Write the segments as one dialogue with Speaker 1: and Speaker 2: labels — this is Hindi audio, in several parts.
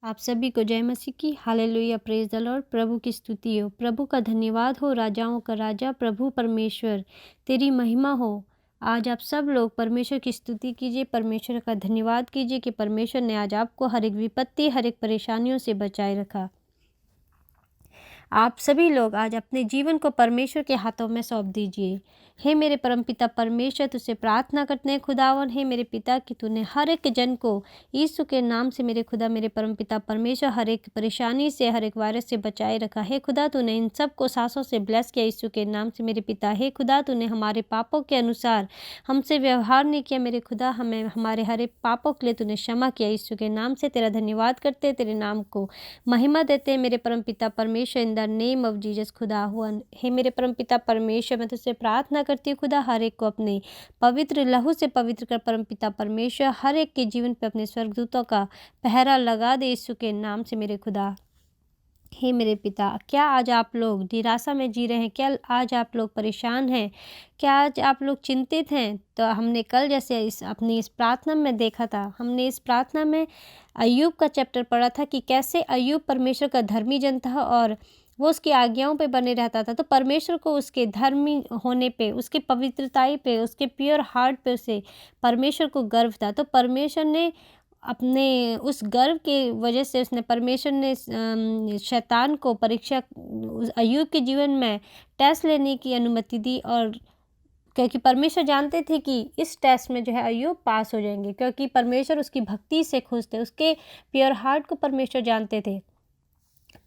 Speaker 1: आप सभी को जय मसीह की। Hallelujah, praise the lord. प्रभु की स्तुति हो, प्रभु का धन्यवाद हो, राजाओं का राजा प्रभु परमेश्वर तेरी महिमा हो। आज आप सब लोग परमेश्वर की स्तुति कीजिए, परमेश्वर का धन्यवाद कीजिए कि परमेश्वर ने आज आपको हर एक विपत्ति, हर एक परेशानियों से बचाए रखा। आप सभी लोग आज अपने जीवन को परमेश्वर के हाथों में सौंप दीजिए। हे मेरे परमपिता परमेश्वर, तुझसे प्रार्थना करते हैं खुदावन, हे मेरे पिता, कि तूने हर एक जन को यीशु के नाम से मेरे खुदा मेरे परमपिता परमेश्वर हर एक परेशानी से, हर एक वायरस से बचाए रखा। हे खुदा, तूने इन सब को सांसों से ब्लेस किया यीशु के नाम से मेरे पिता। हे खुदा, तूने हमारे पापों के अनुसार हमसे व्यवहार नहीं किया मेरे खुदा, हमें हमारे हर एक पापों के लिए तूने क्षमा किया यीशु के नाम से। तेरा धन्यवाद करते, तेरे नाम को महिमा देते हैं मेरे परमपिता परमेश्वर, in the name of Jesus खुदा हुआ। हे मेरे परमपिता परमेश्वर, मैं तुझसे प्रार्थना करती हूँ खुदा, हर एक को अपने पवित्र लहू से पवित्र कर परमपिता परमेश्वर, हर एक के जीवन पे अपने स्वर्गदूतों का पहरा लगा दे यीशु के नाम से मेरे खुदा। हे मेरे पिता, क्या आज आप लोग निराशा में जी रहे हैं? क्या आज आप लोग परेशान हैं? क्या आज आप लोग चिंतित हैं? तो हमने कल जैसे अपनी इस प्रार्थना में देखा था, हमने इस प्रार्थना में अय्यूब का चैप्टर पढ़ा था कि कैसे अय्यूब परमेश्वर का धर्मी जन था और वो उसकी आज्ञाओं पे बने रहता था। तो परमेश्वर को उसके धर्मी होने पे, उसकी पवित्रताई पे, उसके प्योर हार्ट पे उसे परमेश्वर को गर्व था। तो परमेश्वर ने अपने उस गर्व के वजह से उसने परमेश्वर ने शैतान को परीक्षा उस अय्यूब के जीवन में टेस्ट लेने की अनुमति दी, और क्योंकि परमेश्वर जानते थे कि इस टेस्ट में जो है अय्यूब पास हो जाएंगे, क्योंकि परमेश्वर उसकी भक्ति से खुश थे, उसके प्योर हार्ट को परमेश्वर जानते थे।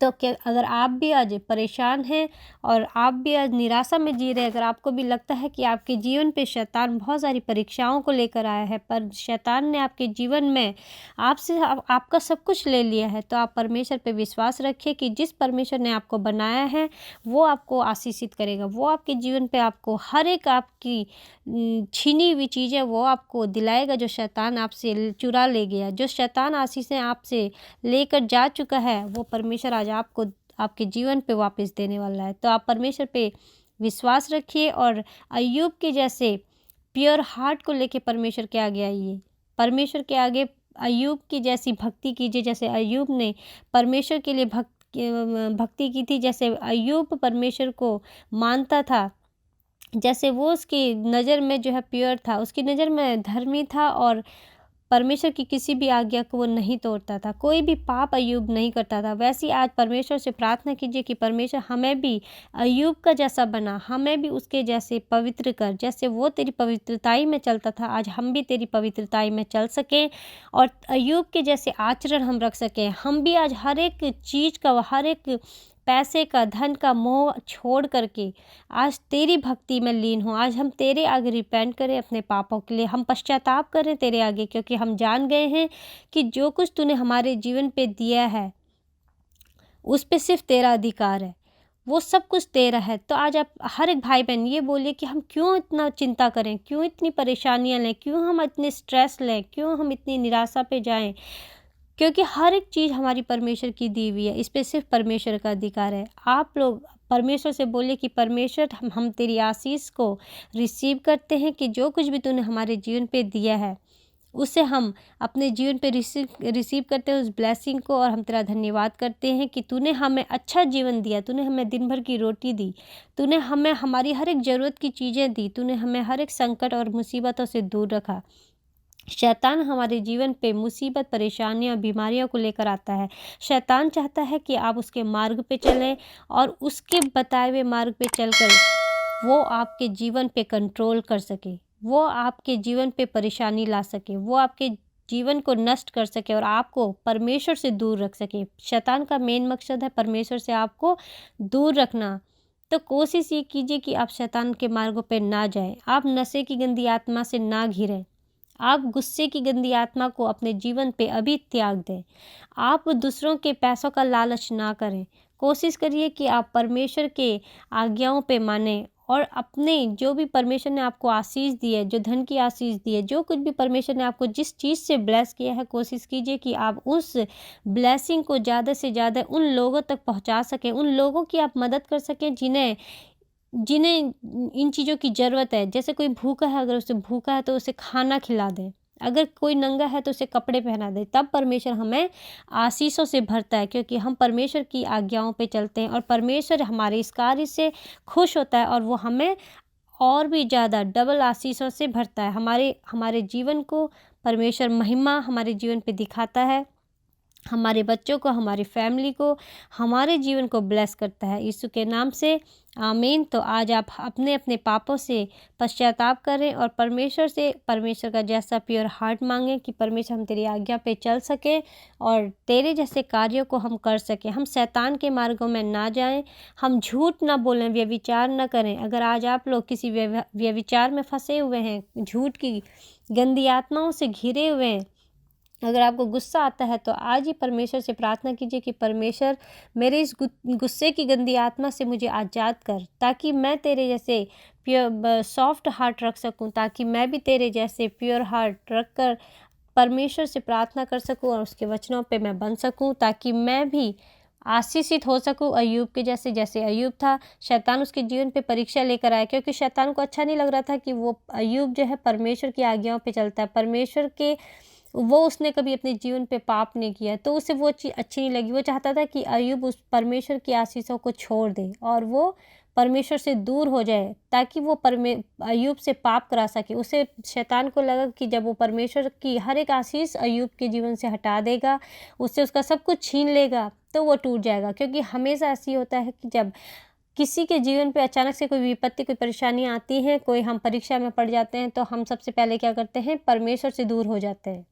Speaker 1: तो क्या अगर आप भी आज परेशान हैं और आप भी आज निराशा में जी रहे हैं, अगर आपको भी लगता है कि आपके जीवन पे शैतान बहुत सारी परीक्षाओं को लेकर आया है, पर शैतान ने आपके जीवन में आपसे आपका सब कुछ ले लिया है, तो आप परमेश्वर पे विश्वास रखिए कि जिस परमेश्वर ने आपको बनाया है वो आपको आशीषित करेगा। वो आपके जीवन पे आपको हर एक आपकी छीनी हुई चीज़ें वो आपको दिलाएगा जो शैतान आपसे चुरा ले गया। जो शैतान आशीषें आपसे लेकर जा चुका है, वो परमेश्वर आज आपको आपके जीवन पे वापस देने वाला है। तो आप परमेश्वर पे विश्वास रखिए और अय्यूब के जैसे प्योर हार्ट को लेके परमेश्वर के आगे आइए। परमेश्वर के आगे अय्यूब की जैसी भक्ति कीजिए, जैसे अय्यूब ने परमेश्वर के लिए भक्ति की थी। जैसे अय्यूब परमेश्वर को मानता था, जैसे वो उसकी नज़र में जो है प्योर था, उसकी नज़र में धर्मी था और परमेश्वर की किसी भी आज्ञा को वो नहीं तोड़ता था, कोई भी पाप अय्यूब नहीं करता था। वैसे ही आज परमेश्वर से प्रार्थना कीजिए कि परमेश्वर हमें भी अय्यूब का जैसा बना, हमें भी उसके जैसे पवित्र कर। जैसे वो तेरी पवित्रताई में चलता था, आज हम भी तेरी पवित्रताई में चल सकें और अय्यूब के जैसे आचरण हम रख सकें। हम भी आज हर एक चीज़ का, हर एक पैसे का, धन का मोह छोड़ करके आज तेरी भक्ति में लीन हो। आज हम तेरे आगे रिपेंट करें अपने पापों के लिए, हम पश्चाताप करें तेरे आगे, क्योंकि हम जान गए हैं कि जो कुछ तूने हमारे जीवन पे दिया है उस पे सिर्फ तेरा अधिकार है, वो सब कुछ तेरा है। तो आज आप हर एक भाई बहन ये बोलिए कि हम क्यों इतना चिंता करें, क्यों इतनी परेशानियां लें, क्यों हम इतने स्ट्रेस लें, क्यों हम इतनी निराशा पे जाएं, क्योंकि हर एक चीज़ हमारी परमेश्वर की दी हुई है, इस पे सिर्फ परमेश्वर का अधिकार है। आप लोग परमेश्वर से बोलिए कि परमेश्वर हम तेरी आशीष को रिसीव करते हैं कि जो कुछ भी तूने हमारे जीवन पे दिया है उसे हम अपने जीवन पे रिसीव करते हैं उस ब्लेसिंग को, और हम तेरा धन्यवाद करते हैं कि तूने हमें अच्छा जीवन दिया, तूने हमें दिन भर की रोटी दी, तूने हमें हमारी हर एक ज़रूरत की चीज़ें दी, तूने हमें हर एक संकट और मुसीबतों से दूर रखा। शैतान हमारे जीवन पे मुसीबत, परेशानियां, बीमारियों को लेकर आता है। शैतान चाहता है कि आप उसके मार्ग पे चलें और उसके बताए हुए मार्ग पे चलकर वो आपके जीवन पे कंट्रोल कर सके, वो आपके जीवन पे परेशानी ला सके, वो आपके जीवन को नष्ट कर सके और आपको परमेश्वर से दूर रख सके। शैतान का मेन मकसद है परमेश्वर से आपको दूर रखना। तो कोशिश ये कीजिए कि आप शैतान के मार्गों पे ना जाएं, आप नशे की गंदी आत्मा से ना घिरें, आप गुस्से की गंदी आत्मा को अपने जीवन पे अभी त्याग दें, आप दूसरों के पैसों का लालच ना करें। कोशिश करिए कि आप परमेश्वर के आज्ञाओं पे माने और अपने जो भी परमेश्वर ने आपको आशीष दी है, जो धन की आशीष दी है, जो कुछ भी परमेश्वर ने आपको जिस चीज़ से ब्लेस किया है, कोशिश कीजिए कि आप उस ब्लेसिंग को ज़्यादा से ज़्यादा उन लोगों तक पहुंचा सकें, उन लोगों की आप मदद कर सकें जिन्हें जिन्हें इन चीज़ों की ज़रूरत है। जैसे कोई भूखा है, अगर उसे भूखा है तो उसे खाना खिला दें। अगर कोई नंगा है तो उसे कपड़े पहना दे, तब परमेश्वर हमें आशीषों से भरता है, क्योंकि हम परमेश्वर की आज्ञाओं पे चलते हैं और परमेश्वर हमारे इस कार्य से खुश होता है और वो हमें और भी ज़्यादा डबल आशीषों से भरता है। हमारे जीवन को परमेश्वर महिमा हमारे जीवन पे दिखाता है, हमारे बच्चों को, हमारी फैमिली को, हमारे जीवन को ब्लेस करता है यीशु के नाम से। आमीन। तो आज आप अपने अपने पापों से पश्चाताप करें और परमेश्वर का जैसा प्योर हार्ट मांगें कि परमेश्वर हम तेरी आज्ञा पे चल सकें और तेरे जैसे कार्यों को हम कर सकें। हम शैतान के मार्गों में ना जाएं, हम झूठ ना बोलें, व्यभिचार ना करें। अगर आज आप लोग किसी व्यभिचार में फंसे हुए हैं, झूठ की गंदी आत्माओं से घिरे हुए हैं, अगर आपको गुस्सा आता है तो आज ही परमेश्वर से प्रार्थना कीजिए कि परमेश्वर मेरे इस गुस्से की गंदी आत्मा से मुझे आज़ाद कर, ताकि मैं तेरे जैसे प्योर सॉफ्ट हार्ट रख सकूं, ताकि मैं भी तेरे जैसे प्योर हार्ट रख कर परमेश्वर से प्रार्थना कर सकूं और उसके वचनों पे मैं बन सकूं, ताकि मैं भी आशीषित हो सकूं अय्यूब के जैसे। जैसे अय्यूब था, शैतान उसके जीवन पे परीक्षा लेकर आया, क्योंकि शैतान को अच्छा नहीं लग रहा था कि वो अय्यूब जो है परमेश्वर की आज्ञाओं पे चलता है, उसने कभी अपने जीवन पे पाप नहीं किया, तो उसे वो चीज़ अच्छी नहीं लगी। वो चाहता था कि अय्यूब उस परमेश्वर की आशीषों को छोड़ दे और वो परमेश्वर से दूर हो जाए, ताकि वो अय्यूब से पाप करा सके। उसे शैतान को लगा कि जब वो परमेश्वर की हर एक आशीष अय्यूब के जीवन से हटा देगा, उससे उसका सब कुछ छीन लेगा, तो वो टूट जाएगा। क्योंकि हमेशा ऐसी होता है कि जब किसी के जीवन पे अचानक से कोई विपत्ति, कोई परेशानी आती है, कोई हम परीक्षा में पड़ जाते हैं, तो हम सबसे पहले क्या करते हैं, परमेश्वर से दूर हो जाते हैं।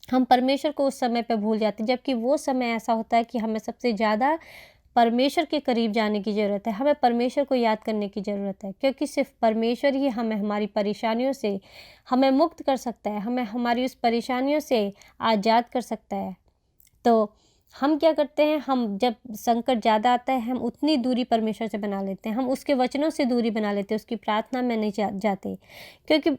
Speaker 1: हम परमेश्वर को उस समय पे भूल जाते हैं, जबकि वो समय ऐसा होता है कि हमें सबसे ज़्यादा परमेश्वर के करीब जाने की ज़रूरत है। हमें परमेश्वर को याद करने की ज़रूरत है, क्योंकि सिर्फ परमेश्वर ही हमें हमारी परेशानियों से हमें मुक्त कर सकता है, हमें हमारी उस परेशानियों से आज़ाद कर सकता है। तो हम क्या करते हैं, हम जब संकट ज़्यादा आता है, हम उतनी दूरी परमेश्वर से बना लेते हैं, हम उसके वचनों से दूरी बना लेते हैं, उसकी प्रार्थना में नहीं जाते। क्योंकि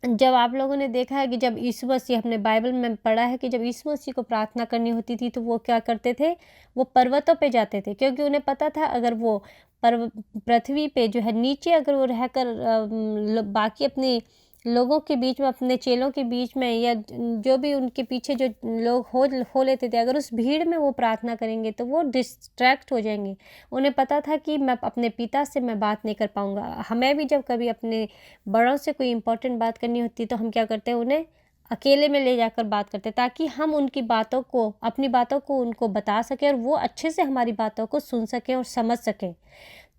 Speaker 1: जब आप लोगों ने देखा है कि जब यीशु मसीह, हमने बाइबल में पढ़ा है कि जब यीशु मसीह को प्रार्थना करनी होती थी तो वो क्या करते थे, वो पर्वतों पे जाते थे, क्योंकि उन्हें पता था अगर वो पृथ्वी पे जो है नीचे अगर वो रहकर बाकी अपने लोगों के बीच में, अपने चेलों के बीच में, या जो भी उनके पीछे जो लोग हो लेते थे, अगर उस भीड़ में वो प्रार्थना करेंगे तो वो डिस्ट्रैक्ट हो जाएंगे। उन्हें पता था कि मैं अपने पिता से मैं बात नहीं कर पाऊंगा। हमें भी जब कभी अपने बड़ों से कोई इंपॉर्टेंट बात करनी होती है तो हम क्या करते हैं, उन्हें अकेले में ले जाकर बात करते हैं, ताकि हम उनकी बातों को, अपनी बातों को उनको बता सकें और वो अच्छे से हमारी बातों को सुन सकें और समझ सकें।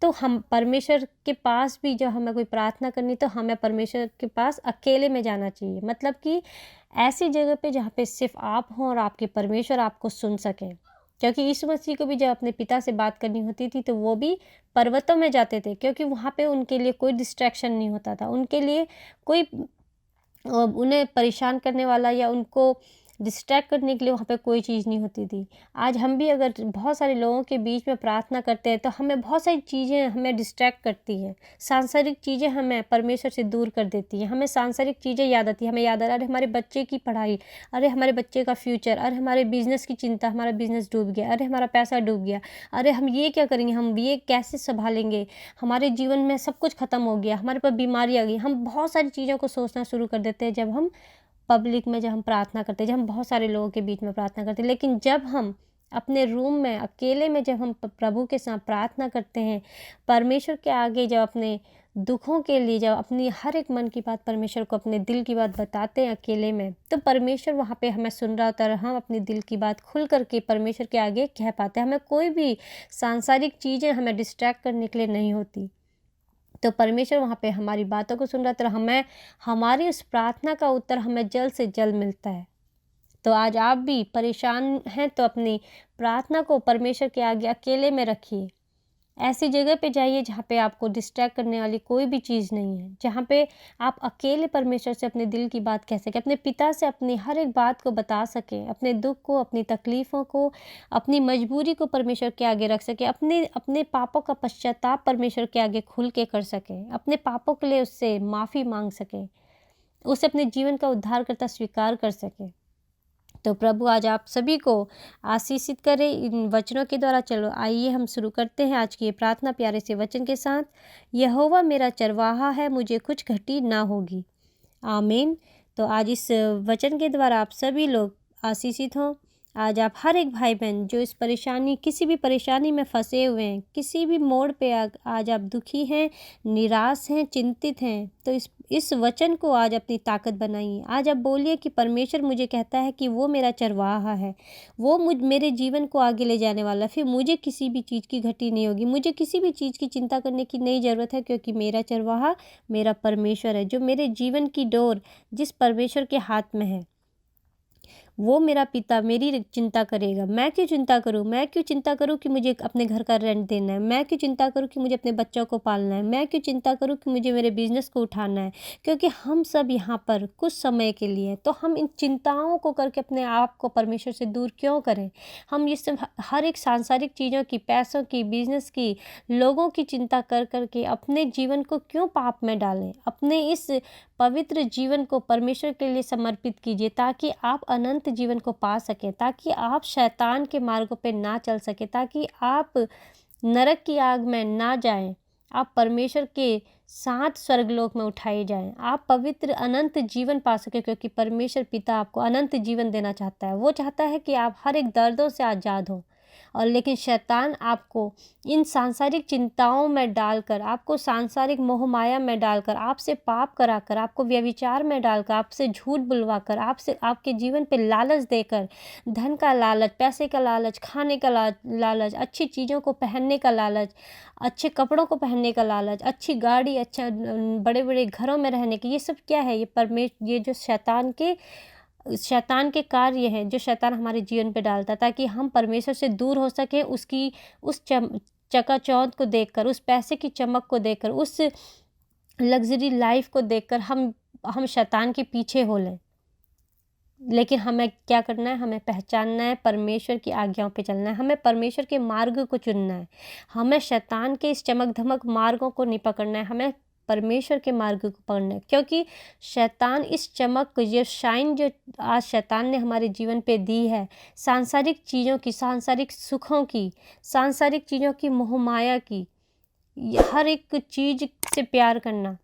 Speaker 1: तो हम परमेश्वर के पास भी जब हमें कोई प्रार्थना करनी, तो हमें परमेश्वर के पास अकेले में जाना चाहिए, मतलब कि ऐसी जगह पे जहाँ पे सिर्फ आप हों और आपके परमेश्वर आपको सुन सकें। क्योंकि यीशु मसीह को भी जब अपने पिता से बात करनी होती थी तो वो भी पर्वतों में जाते थे, क्योंकि वहाँ पे उनके लिए कोई डिस्ट्रैक्शन नहीं होता था, उनके लिए कोई उन्हें परेशान करने वाला या उनको डिस्ट्रैक्ट करने के लिए वहाँ पे कोई चीज़ नहीं होती थी। आज हम भी अगर बहुत सारे लोगों के बीच में प्रार्थना करते हैं तो हमें बहुत सारी चीज़ें हमें डिस्ट्रैक्ट करती हैं। सांसारिक चीज़ें हमें परमेश्वर से दूर कर देती हैं। हमें सांसारिक चीज़ें याद आती हैं, हमें याद आ रहा है अरे हमारे बच्चे की पढ़ाई, अरे हमारे बच्चे का फ्यूचर, अरे हमारे बिज़नेस की चिंता, हमारा बिज़नेस डूब गया, अरे हमारा पैसा डूब गया, अरे हम ये क्या करेंगे, हम ये कैसे सँभालेंगे, हमारे जीवन में सब कुछ ख़त्म हो गया, हमारे पास बीमारी आ गई। हम बहुत सारी चीज़ों को सोचना शुरू कर देते हैं जब हम पब्लिक में, जब हम प्रार्थना करते हैं, जब हम बहुत सारे लोगों के बीच में प्रार्थना करते हैं। लेकिन जब हम अपने रूम में अकेले में, जब हम प्रभु के साथ प्रार्थना करते हैं, परमेश्वर के आगे जब अपने दुखों के लिए, जब अपनी हर एक मन की बात परमेश्वर को, अपने दिल की बात बताते हैं अकेले में, तो परमेश्वर वहाँ पे हमें सुन रहा होता है। हम अपनी दिल की बात खुल करके परमेश्वर के आगे कह पाते हैं। हमें कोई भी सांसारिक चीज़ें हमें डिस्ट्रैक्ट करने के लिए नहीं होती। तो परमेश्वर वहाँ पे हमारी बातों को सुन रहा है, तो हमें हमारी उस प्रार्थना का उत्तर हमें जल्द से जल्द मिलता है। तो आज आप भी परेशान हैं तो अपनी प्रार्थना को परमेश्वर के आगे अकेले में रखिए। ऐसी जगह पे जाइए जहाँ पे आपको डिस्ट्रैक्ट करने वाली कोई भी चीज़ नहीं है, जहाँ पे आप अकेले परमेश्वर से अपने दिल की बात कह सकें, अपने पिता से अपनी हर एक बात को बता सकें, अपने दुख को, अपनी तकलीफ़ों को, अपनी मजबूरी को परमेश्वर के आगे रख सकें, अपने अपने पापों का पश्चाताप परमेश्वर के आगे खुल के कर सकें, अपने पापों के लिए उससे माफ़ी मांग सकें, उसे अपने जीवन का उद्धारकर्ता स्वीकार कर सकें। तो प्रभु आज आप सभी को आशीषित करें इन वचनों के द्वारा। चलो आइए हम शुरू करते हैं आज की ये प्रार्थना प्यारे से वचन के साथ। यहोवा मेरा चरवाहा है, मुझे कुछ घटी ना होगी। आमीन। तो आज इस वचन के द्वारा आप सभी लोग आशीषित हों। आज आप हर एक भाई बहन जो इस परेशानी किसी भी परेशानी में फंसे हुए हैं, किसी भी मोड़ पे आज आप दुखी हैं, निराश हैं, चिंतित हैं, तो इस वचन को आज अपनी ताकत बनाइए। आज आप बोलिए कि परमेश्वर मुझे कहता है कि वो मेरा चरवाहा है, वो मेरे जीवन को आगे ले जाने वाला है, फिर मुझे किसी भी चीज़ की घटी नहीं होगी, मुझे किसी भी चीज़ की चिंता करने की नहीं ज़रूरत है, क्योंकि मेरा चरवाहा मेरा परमेश्वर है, जो मेरे जीवन की डोर जिस परमेश्वर के हाथ में है, वो मेरा पिता मेरी चिंता करेगा। मैं क्यों चिंता करूँ? मैं क्यों चिंता करूँ कि मुझे अपने घर का रेंट देना है? मैं क्यों चिंता करूँ कि मुझे अपने बच्चों को पालना है? मैं क्यों चिंता करूँ कि मुझे मेरे बिज़नेस को उठाना है? क्योंकि हम सब यहाँ पर कुछ समय के लिए हैं, तो हम इन चिंताओं को करके अपने आप को परमेश्वर से दूर क्यों करें? हम ये सब हर एक सांसारिक चीज़ों की, पैसों की, बिज़नेस की, लोगों की चिंता कर के अपने जीवन को क्यों पाप में डालें? अपने इस पवित्र जीवन को परमेश्वर के लिए समर्पित कीजिए, ताकि आप अनंत जीवन को पा सकें, ताकि आप शैतान के मार्गों पे ना चल सकें, ताकि आप नरक की आग में ना जाएं, आप परमेश्वर के साथ स्वर्गलोक में उठाए जाएं, आप पवित्र अनंत जीवन पा सकें, क्योंकि परमेश्वर पिता आपको अनंत जीवन देना चाहता है। वो चाहता है कि आप हर एक दर्दों से आज़ाद हो। और लेकिन शैतान आपको इन सांसारिक चिंताओं में डालकर, आपको सांसारिक मोह माया में डालकर, आपसे पाप कराकर, आपको व्यभिचार में डालकर, आपसे झूठ बुलवाकर, आपसे आपके जीवन पे लालच देकर, धन का लालच, पैसे का लालच, खाने का लालच, अच्छी चीज़ों को पहनने का लालच, अच्छे कपड़ों को पहनने का लालच, अच्छी गाड़ी, अच्छा बड़े बड़े घरों में रहने की, ये सब क्या है? ये जो शैतान के कार्य हैं, जो शैतान हमारे जीवन पे डालता है, ताकि हम परमेश्वर से दूर हो सकें, उसकी उस चकाचौंध को देखकर, उस पैसे की चमक को देखकर, उस लग्ज़री लाइफ को देखकर हम शैतान के पीछे हो लें। लेकिन हमें क्या करना है? हमें पहचानना है, परमेश्वर की आज्ञाओं पे चलना है, हमें परमेश्वर के मार्ग को चुनना है। हमें शैतान के इस चमक-धमक मार्गों को नहीं पकड़ना है, हमें परमेश्वर के मार्ग को पकड़ना है। क्योंकि शैतान इस चमक, ये शाइन जो आज शैतान ने हमारे जीवन पे दी है, सांसारिक चीज़ों की, सांसारिक सुखों की, सांसारिक चीज़ों की, मोह माया की, हर एक चीज़ से प्यार करना,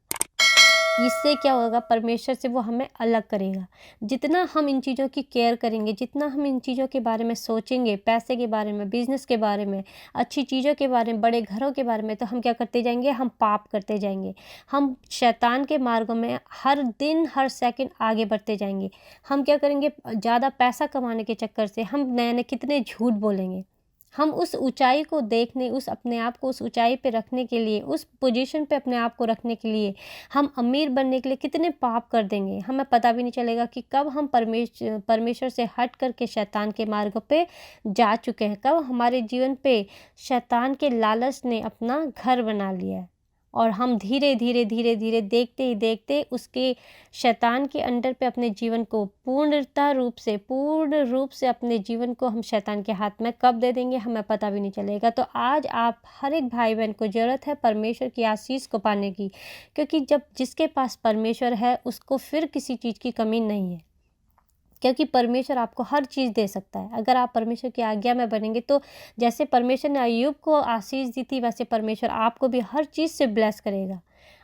Speaker 1: इससे क्या होगा? परमेश्वर से वो हमें अलग करेगा। जितना हम इन चीज़ों की केयर करेंगे, जितना हम इन चीज़ों के बारे में सोचेंगे, पैसे के बारे में, बिज़नेस के बारे में, अच्छी चीज़ों के बारे में, बड़े घरों के बारे में, तो हम क्या करते जाएंगे? हम पाप करते जाएंगे। हम शैतान के मार्गों में हर दिन, हर सेकंड आगे बढ़ते जाएंगे। हम क्या करेंगे? ज़्यादा पैसा कमाने के चक्कर से हम नए-नए कितने झूठ बोलेंगे। हम उस ऊंचाई को देखने, उस अपने आप को उस ऊंचाई पे रखने के लिए, उस पोजीशन पे अपने आप को रखने के लिए, हम अमीर बनने के लिए कितने पाप कर देंगे, हमें पता भी नहीं चलेगा कि कब हम परमेश्वर से हट करके शैतान के मार्ग पे जा चुके हैं, कब हमारे जीवन पे शैतान के लालच ने अपना घर बना लिया है। और हम धीरे धीरे देखते ही देखते उसके शैतान के अंडर पे अपने जीवन को पूर्ण रूप से अपने जीवन को हम शैतान के हाथ में कब दे देंगे, हमें पता भी नहीं चलेगा। तो आज आप हर एक भाई बहन को ज़रूरत है परमेश्वर की आशीष को पाने की, क्योंकि जब जिसके पास परमेश्वर है उसको फिर किसी चीज़ की कमी नहीं है, क्योंकि परमेश्वर आपको हर चीज़ दे सकता है। अगर आप परमेश्वर की आज्ञा में बनेंगे, तो जैसे परमेश्वर ने अय्यूब को आशीष दी थी, वैसे परमेश्वर आपको भी हर चीज़ से ब्लेस करेगा।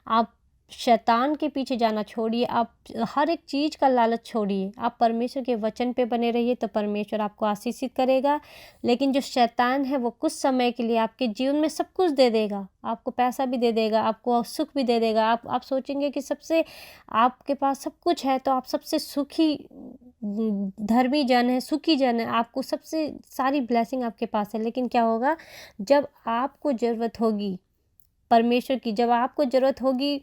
Speaker 1: आप शैतान के पीछे जाना छोड़िए, आप हर एक चीज़ का लालच छोड़िए, आप परमेश्वर के वचन पे बने रहिए, तो परमेश्वर आपको आशीषित करेगा। लेकिन जो शैतान है वो कुछ समय के लिए आपके जीवन में सब कुछ दे देगा, आपको पैसा भी दे देगा, आपको सुख भी दे देगा। आप सोचेंगे कि सबसे आपके पास सब कुछ है, तो आप सबसे सुखी धर्मी जन है, सुखी जन है, आपको सबसे सारी ब्लेसिंग आपके पास है। लेकिन क्या होगा? जब आपको ज़रूरत होगी परमेश्वर की, जब आपको ज़रूरत होगी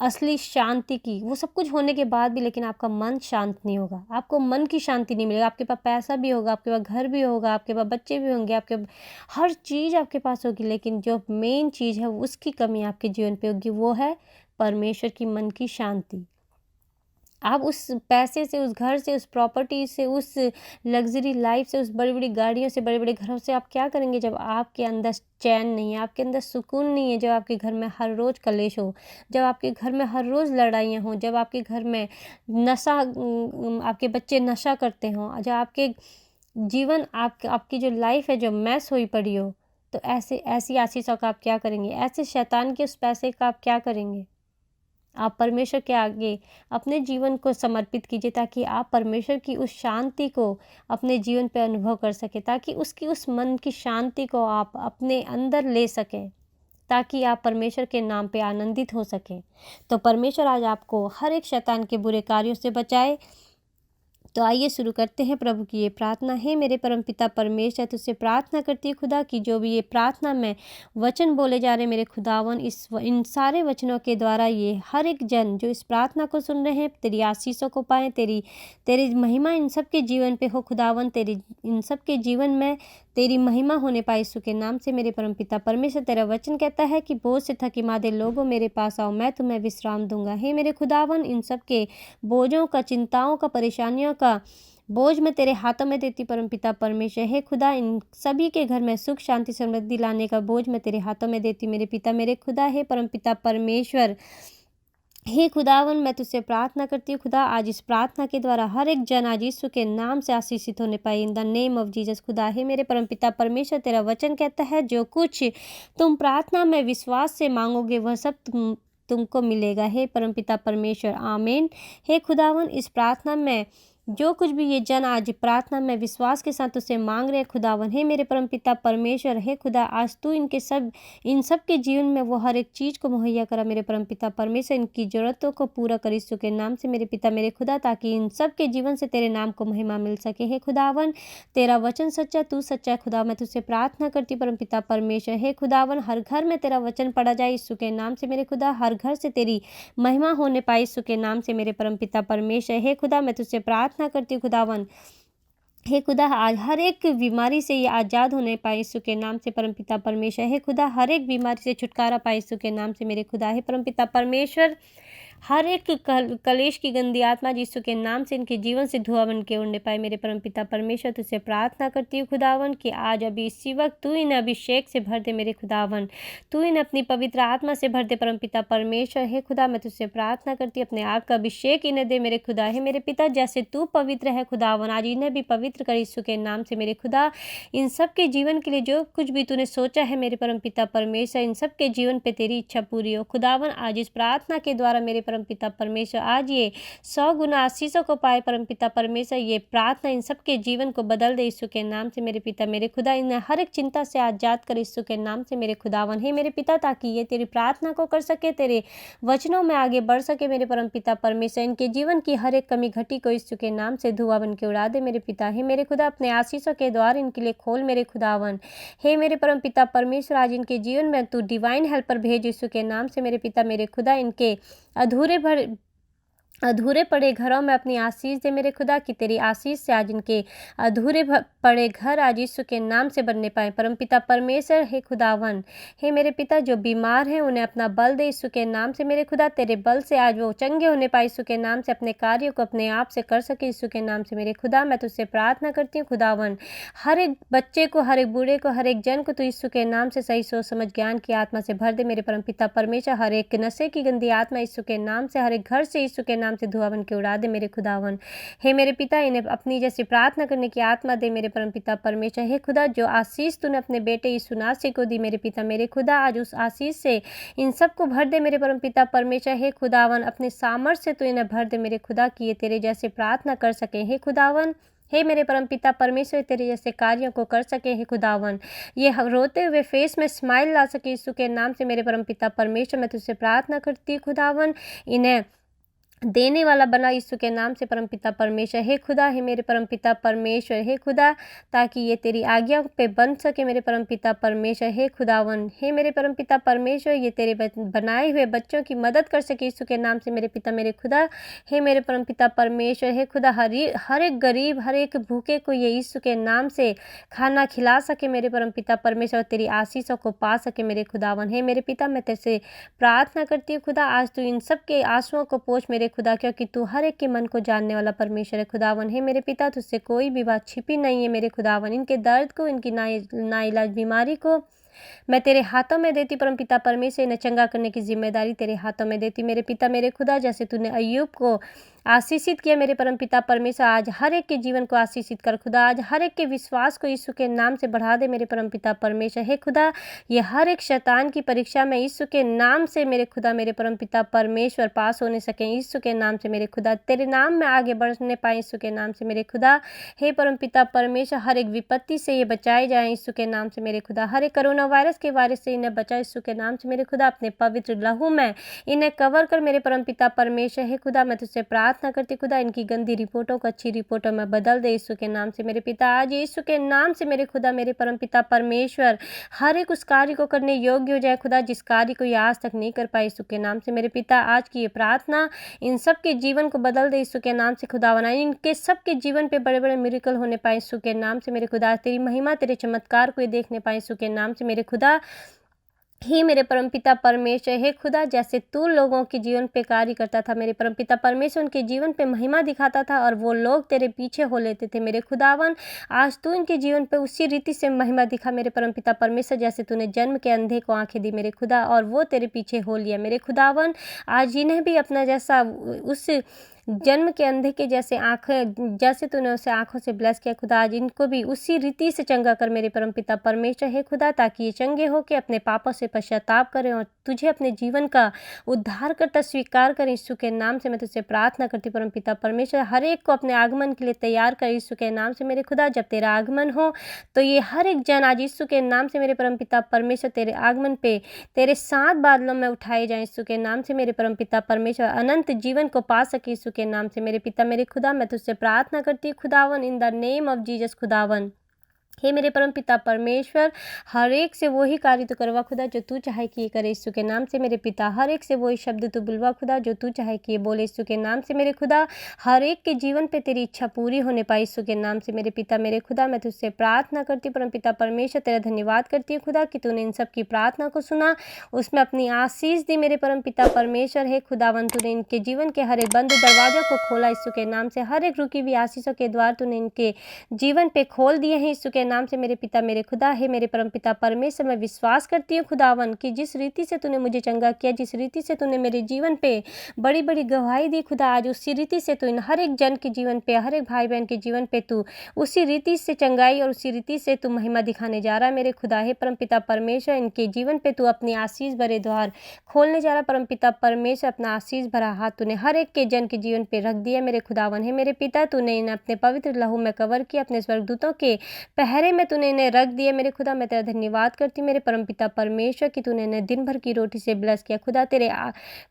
Speaker 1: असली शांति की, वो सब कुछ होने के बाद भी लेकिन आपका मन शांत नहीं होगा, आपको मन की शांति नहीं मिलेगा। आपके पास पैसा भी होगा, आपके पास घर भी होगा, आपके पास बच्चे भी होंगे, आपके हर चीज़ आपके पास होगी, लेकिन जो मेन चीज़ है उसकी कमी आपके जीवन पे होगी, वो है परमेश्वर की मन की शांति। आप उस पैसे से, उस घर से, उस प्रॉपर्टी से, उस लग्ज़री लाइफ से, उस बड़ी-बड़ी गाड़ियों से, बड़े-बड़े घरों से आप क्या करेंगे जब आपके अंदर चैन नहीं है, आपके अंदर सुकून नहीं है, जब आपके घर में हर रोज़ कलेश हो, जब आपके घर में हर रोज़ लड़ाइयाँ हों, जब आपके घर में आपके बच्चे नशा करते हों, जब आपके जीवन आपकी जो लाइफ है जो मैस हुई पड़ी हो, तो ऐसी आशीषों का आप क्या करेंगे? ऐसे शैतान के उस पैसे का आप क्या करेंगे? आप परमेश्वर के आगे अपने जीवन को समर्पित कीजिए, ताकि आप परमेश्वर की उस शांति को अपने जीवन पे अनुभव कर सकें, ताकि उसकी उस मन की शांति को आप अपने अंदर ले सकें, ताकि आप परमेश्वर के नाम पे आनंदित हो सकें। तो परमेश्वर आज आपको हर एक शैतान के बुरे कार्यों से बचाए। तो आइए शुरू करते हैं प्रभु की ये प्रार्थना। है मेरे परमपिता परमेश्वर, तुझसे प्रार्थना करती है खुदा कि जो भी ये प्रार्थना में वचन बोले जा रहे मेरे खुदावन, इन सारे वचनों के द्वारा ये हर एक जन जो इस प्रार्थना को सुन रहे हैं तेरी आशीषों को पाएँ, तेरी महिमा इन सब के जीवन पे हो खुदावन। तेरी इन सब के जीवन में तेरी महिमा होने पाए यीशु के नाम से मेरे परमपिता परमेश्वर। तेरा वचन कहता है कि बोझ से थकी मादे लोगों मेरे पास आओ, मैं तुम्हें विश्राम दूंगा। हे मेरे खुदावन, इन सब के बोझों का, चिंताओं का, परेशानियों का बोझ मैं तेरे हाथों में देती परमपिता परमेश्वर। हे खुदा, इन सभी के घर में सुख शांति समृद्धि लाने का बोझ मैं तेरे हाथों में देती मेरे पिता मेरे खुदा। हे परमपिता परमेश्वर, हे खुदावन, मैं तुझसे प्रार्थना करती हूँ खुदा, आज इस प्रार्थना के द्वारा हर एक जन आज यीशु के नाम से आशीषित होने पाए, in the name of Jesus खुदा। हे मेरे परमपिता परमेश्वर, तेरा वचन कहता है जो कुछ तुम प्रार्थना में विश्वास से मांगोगे वह सब तुमको मिलेगा। हे परमपिता परमेश्वर, आमीन। हे खुदावन, इस प्रार्थना में जो कुछ भी ये जन आज प्रार्थना में विश्वास के साथ उसे मांग रहे खुदावन, हे मेरे परमपिता परमेश्वर, हे खुदा, आज तू इन सब के जीवन में वो हर एक चीज़ को मुहैया करा मेरे परमपिता परमेश्वर। इनकी ज़रूरतों को पूरा कर यीशु के नाम से मेरे पिता मेरे खुदा, ताकि इन सब के जीवन से तेरे नाम को महिमा मिल सके। हे खुदावन, तेरा वचन सच्चा, तू सच्चा खुदा। मैं तुझसे प्रार्थना करती परमपिता परमेश्वर। हे खुदावन, हर घर में तेरा वचन पढ़ा जाए यीशु के नाम से मेरे खुदा, हर घर से तेरी महिमा होने पाए यीशु के नाम से मेरे परमपिता परमेश्वर। हे खुदा, मैं तुझसे प्रार्थना करती हूँ खुदावन, हे खुदा, आज हर एक बीमारी से ये आज़ाद होने पाए यीशु के नाम से परमपिता परमेश्वर। हे खुदा, हर एक बीमारी से छुटकारा पाए यीशु के नाम से मेरे खुदा। हे परमपिता परमेश्वर, हर एक कलेश की गंदी आत्मा यीशु के नाम से इनके जीवन से धुआं बन के उड़ने पाए मेरे परमपिता परमेश्वर। तुझसे प्रार्थना करती हूँ खुदावन कि आज अभी इसी वक्त तू इन्हें अभिषेक से भर दे मेरे खुदावन, तू इन्हें अपनी पवित्र आत्मा से भर दे परमपिता परमेश्वर। हे खुदा, मैं तुझसे प्रार्थना करती हूँ अपने आप का अभिषेक इन्हें दे मेरे खुदा। हे मेरे पिता, जैसे तू पवित्र है खुदावन, आज इन्हें भी पवित्र कर यीशु के नाम से मेरे खुदा। इन सब के जीवन के लिए जो कुछ भी तूने सोचा है मेरे परमपिता परमेश्वर, इन सब के जीवन पे तेरी इच्छा पूरी हो खुदावन। आज इस प्रार्थना के द्वारा मेरे परमपिता परमेश्वर आज ये 100 गुना आशीषों को पाए परमपिता परमेश्वर। ये प्रार्थना इन सब के जीवन को बदल दे यीशु के नाम से मेरे पिता मेरे खुदा। इन्हें हर एक चिंता से आजाद कर यीशु के नाम से मेरे खुदावन। हे मेरे पिता, ताकि ये तेरी प्रार्थना को कर सके, तेरे वचनों में आगे बढ़ सके मेरे परमपिता परमेश्वर। इनके जीवन की हर एक कमी घटी को यीशु के नाम से धुआं बन के उड़ा दे मेरे पिता। हे मेरे खुदा, अपने आशीषों के द्वार इनके लिए खोल मेरे खुदावन। हे मेरे परमपिता परमेश्वर, आज इनके जीवन में तू डिवाइन हेल्पर भेज यीशु के नाम से मेरे पिता मेरे खुदा। इनके अधूरे पड़े घरों में अपनी आशीष दे मेरे खुदा, कि तेरी आशीष से आज इनके अधूरे पड़े घर आज यीशु के नाम से बनने पाए परमपिता परमेश्वर। हे खुदावन, हे मेरे पिता, जो बीमार हैं उन्हें अपना बल दे यीशु के नाम से मेरे खुदा। तेरे बल से आज वो चंगे होने पाए यीशु के नाम से, अपने कार्यों को अपने आप से कर सके यीशु के नाम से मेरे खुदा। मैं तुझसे प्रार्थना करती हूँ खुदावन, हर एक बच्चे को, हर एक बूढ़े को, हर एक जन को तू यीशु के नाम से सही सोच समझ ज्ञान की आत्मा से भर दे मेरे परमपिता परमेश्वर। हर एक नशे की गंदी आत्मा यीशु के नाम से, हर एक घर से यीशु के नाम से धुआं बन के उड़ा दे मेरे खुदावन। हे मेरे पिता, इन्हें अपनी जैसी प्रार्थना करने की आत्मा दे मेरे परमपिता परमेश्वर। हे खुदा, जो आशीष तूने अपने बेटे यीशु नासरी को दी मेरे पिता मेरे खुदा, आज उस आशीष से इन सबको भर दे मेरे परमपिता परमेश्वर। हे खुदावन, अपने सामर्थ्य से तू इन्हें भर दे मेरे खुदा, कि ये तेरे जैसे प्रार्थना कर सके। हे खुदावन, हे मेरे परमपिता परमेश्वर, तेरे जैसे कार्यों को कर सके। हे खुदावन, ये रोते हुए फेस में स्माइल ला सके यीशु के नाम से मेरे परमपिता परमेश्वर। मैं तुझसे प्रार्थना करती हूँ खुदावन, इन्हें देने वाला बना यीशु के नाम से परमपिता परमेश्वर। हे खुदा, हे मेरे परमपिता परमेश्वर, हे खुदा, ताकि ये तेरी आज्ञा पे बन सके मेरे परमपिता परमेश्वर। हे खुदावन, हे मेरे परमपिता परमेश्वर, ये तेरे बनाए हुए बच्चों की मदद कर सके यीशु के नाम से मेरे पिता मेरे खुदा। हे मेरे परमपिता परमेश्वर, हे खुदा, हर एक गरीब, हर एक भूखे को ये यीशु के नाम से खाना खिला सके मेरे परमपिता परमेश्वर, तेरी आशीषों को पा सके मेरे खुदावन। हे मेरे पिता, मैं तेरे से प्रार्थना करती हूँ खुदा, आज तू इन सब के आंसुओं को पोंछ मेरे खुदा, क्योंकि तू हर एक के मन को जानने वाला परमेश्वर है खुदावन। हे मेरे पिता, तुझसे कोई भी बात छिपी नहीं है मेरे खुदावन। इनके दर्द को, इनकी नाइलाज बीमारी को मैं तेरे हाथों में देती परमपिता परमेश्वर। इन्हें चंगा करने की जिम्मेदारी तेरे हाथों में देती मेरे पिता मेरे खुदा। जैसे तूने अय्यूब को आशीषित किया मेरे परमपिता परमेश्वर। आज हर एक के जीवन को आशीषित कर खुदा, आज हर एक के विश्वास को यीशु के नाम से बढ़ा दे मेरे परमपिता परमेश्वर। हे खुदा, ये हर एक शैतान की परीक्षा में यीशु के नाम से मेरे खुदा मेरे परमपिता परमेश्वर पास होने सकें यीशु के नाम से मेरे खुदा, तेरे नाम में आगे बढ़ने पाए यीशु के नाम से मेरे खुदा। हे परमपिता परमेश्वर, हर एक विपत्ति से ये बचाए जाएं यीशु के नाम से मेरे खुदा, हर एक कोरोना वायरस के वायरस से इन्हें बचा यीशु के नाम से मेरे खुदा। अपने पवित्र लहू में इन्हें कवर कर मेरे परमपिता परमेश्वर। हे खुदा, मैं तुझसे प्रार्थना करती खुदा, इनकी गंदी रिपोर्टों को अच्छी रिपोर्टों में बदल दे यीशु के नाम से मेरे पिता। आज यीशु के नाम से मेरे खुदा मेरे परमपिता परमेश्वर, हर एक उस कार्य को करने योग्य हो जाए खुदा जिस कार्य को ये आज तक नहीं कर पाए यीशु के नाम से मेरे पिता। आज की ये प्रार्थना इन सब के जीवन को बदल दे यीशु के नाम से खुदा बनाए, इनके सबके जीवन पे बड़े बड़े मिरेकल होने पाए यीशु के नाम से मेरे खुदा। तेरी महिमा तेरे चमत्कार को ये देखने पाए यीशु के नाम से मेरे खुदा। हे मेरे परमपिता परमेश्वर, हे खुदा, जैसे तू लोगों के जीवन पे कार्य करता था मेरे परमपिता परमेश्वर, उनके जीवन पे महिमा दिखाता था और वो लोग तेरे पीछे हो लेते थे मेरे खुदावन। आज तू इनके जीवन पे उसी रीति से महिमा दिखा मेरे परमपिता परमेश्वर, जैसे तूने जन्म के अंधे को आंखें दी मेरे खुदा और वो तेरे पीछे हो लिया मेरे खुदावन। आज इन्हें भी अपना जैसा उस जन्म के अंधे के जैसे आँखें, जैसे तूने उसे आँखों से ब्लेस किया खुदा, आज इनको भी उसी रीति से चंगा कर मेरे परमपिता परमेश्वर। हे खुदा, ताकि ये चंगे हो के अपने पापों से पश्चाताप करें और तुझे अपने जीवन का उद्धार करता स्वीकार करें यीशु के नाम से मैं तुझसे प्रार्थना करती परमपिता परमेश्वर। हर एक को अपने आगमन के लिए तैयार कर यीशु के नाम से मेरे खुदा। जब तेरा आगमन हो तो ये हर एक जन आज यीशु के नाम से मेरे परमपिता परमेश्वर तेरे आगमन पे तेरे 7 बादलों में उठाए जाएं यीशु के नाम से मेरे परमपिता परमेश्वर, अनंत जीवन को पा सके यीशु के नाम से मेरे पिता मेरे खुदा। मैं तुझसे प्रार्थना करती हूँ खुदावन, in the name of Jesus खुदावन। हे मेरे परम पिता परमेश्वर, हर एक से वही कार्य तो करवा खुदा जो तू चाहे कि ये करे यीशु के नाम से मेरे पिता। हर एक से वही शब्द तू बुलवा खुदा जो तू चाहे कि ये बोले यीशु के नाम से मेरे खुदा। हर एक के जीवन पे तेरी इच्छा पूरी होने पाए यीशु के नाम से मेरे पिता मेरे खुदा। मैं तुझसे प्रार्थना करती हूँ परम पिता परमेश्वर, तेरा धन्यवाद करती हूँ खुदा कि तूने इन सब की प्रार्थना को सुना, उसमें अपनी आशीष दी मेरे परम पिता परमेश्वर। हे खुदावन, तूने इनके जीवन के हर एक बंद दरवाजों को खोला यीशु के नाम से, हर एक रुकी हुई आशीषों के द्वार तूने इनके जीवन पे खोल दिए हैं यीशु के नाम से मेरे पिता मेरे खुदा। है मेरे परमपिता परमेश्वर, मैं विश्वास करती हूँ खुदावन कि जिस रीति से तूने मुझे चंगा किया, जिस रीति से तूने मेरे जीवन पे बड़ी बड़ी गवाही दी खुदा, आज उसी रीति से तू इन हर एक जन के जीवन पे, हर एक भाई बहन के जीवन पे तू उसी रीति से चंगाई और उसी रीति से तू महिमा दिखाने जा रहा है मेरे खुदा। है परमपिता परमेश्वर, इनके जीवन पे तू अपनी आशीष भरे द्वार खोलने जा रहा है परमपिता परमेश्वर। अपना आशीष भरा हाथ तूने हर एक के जन के जीवन पे रख दिया मेरे खुदावन। है मेरे पिता, तूने इन्हें अपने पवित्र लहू में कवर किया, अपने स्वर्गदूतों के पहरे में तूने इन्हें रख दिया मेरे खुदा। मैं तेरा धन्यवाद करती हूँ मेरे परमपिता परमेश्वर कि तूने इन्हें दिन भर की रोटी से ब्लेस किया खुदा। तेरे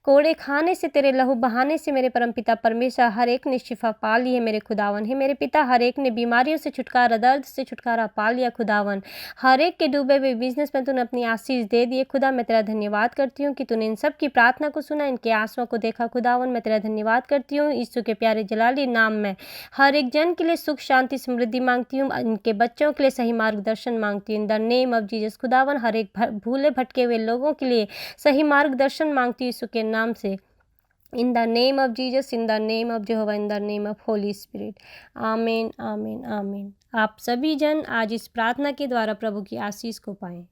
Speaker 1: कोड़े खाने से, तेरे लहू बहाने से मेरे परमपिता परमेश्वर हर एक ने शिफा पा ली है मेरे खुदावन। है मेरे पिता, हर एक ने बीमारियों से छुटकारा, दर्द से छुटकारा पा लिया खुदावन। हर एक के डूबे हुए बिजनेस में तूने अपनी आशीष दे दिए खुदा। मैं तेरा धन्यवाद करती हूँ कि तूने इन सब की प्रार्थना को सुना, इनके आंसुओं को देखा खुदावन। मैं तेरा धन्यवाद करती हूँ यीशु के प्यारे जलाली नाम में हर एक जन के लिए सुख शांति समृद्धि मांगती हूँ, इनके बच्चों के लिए सही मार्गदर्शन मांगती हूँ in the name of Jesus खुदावन। हर एक भूले भटके हुए लोगों के लिए सही मार्गदर्शन मांगती हूँ यीशु के नाम से, in the name of Jesus, in the name of जेहोवा, in the name of Holi spirit. आमीन आमीन आमीन। आप सभी जन आज इस प्रार्थना के द्वारा प्रभु की आशीष को पाएं।